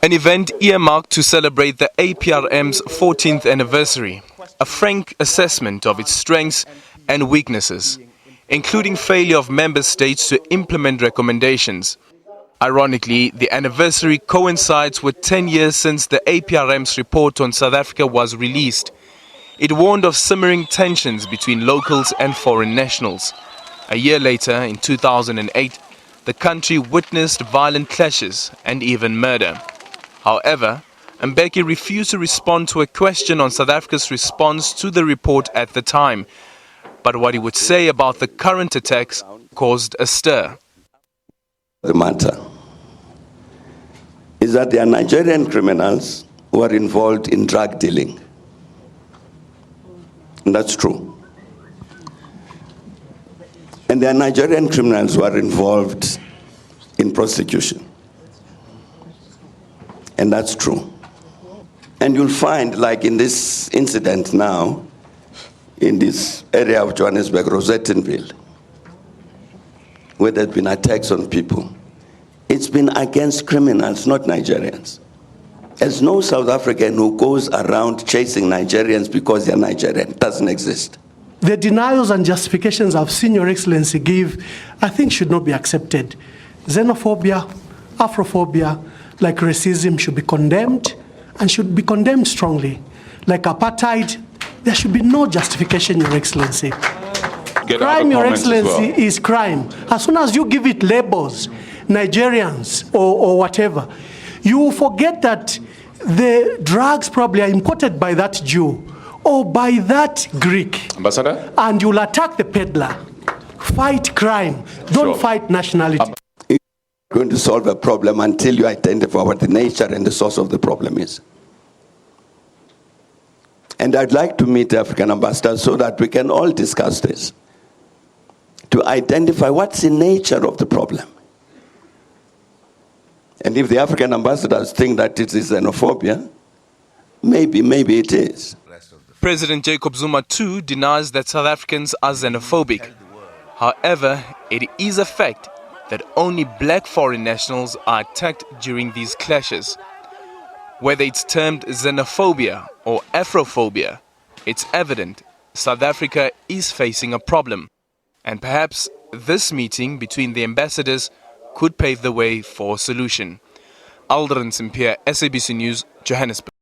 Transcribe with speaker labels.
Speaker 1: An event earmarked to celebrate the APRM's 14th anniversary, a frank assessment of its strengths and weaknesses, including failure of member states to implement recommendations. Ironically, the anniversary coincides with 10 years since the APRM's report on South Africa was released. It warned of simmering tensions between locals and foreign nationals. A year later, in 2008, the country witnessed violent clashes and even murder. However, Mbeki refused to respond to a question on South Africa's response to the report at the time. But what he would say about the current attacks caused a stir.
Speaker 2: The matter is that there are Nigerian criminals who are involved in drug dealing. And that's true. And there are Nigerian criminals who are involved in prostitution. And that's true. And you'll find, like in this incident now, in this area of Johannesburg, Rosettenville, where there have been attacks on people, it's been against criminals, not Nigerians. There's no South African who goes around chasing Nigerians because they're Nigerian. It doesn't exist.
Speaker 3: The denials and justifications I've seen Your Excellency give, I think should not be accepted. Xenophobia, Afrophobia, like racism, should be condemned, and should be condemned strongly. Like apartheid, there should be no justification, Your Excellency. Crime, Your Excellency, is crime. As soon as you give it labels, Nigerians or whatever, you forget that the drugs probably are imported by that Jew or by that Greek.
Speaker 4: Ambassador?
Speaker 3: And you'll attack the peddler. Fight crime. Don't fight nationality.
Speaker 2: You're going to solve a problem until you identify what the nature and the source of the problem is. And I'd like to meet the African ambassador so that we can all discuss this, to identify what's the nature of the problem. And if the African ambassadors think that it is xenophobia, maybe it is.
Speaker 1: President Jacob Zuma too denies that South Africans are xenophobic. However, it is a fact that only black foreign nationals are attacked during these clashes. Whether it's termed xenophobia or Afrophobia, it's evident South Africa is facing a problem. And perhaps this meeting between the ambassadors could pave the way for a solution. Aldrin Simpier, SABC News, Johannesburg.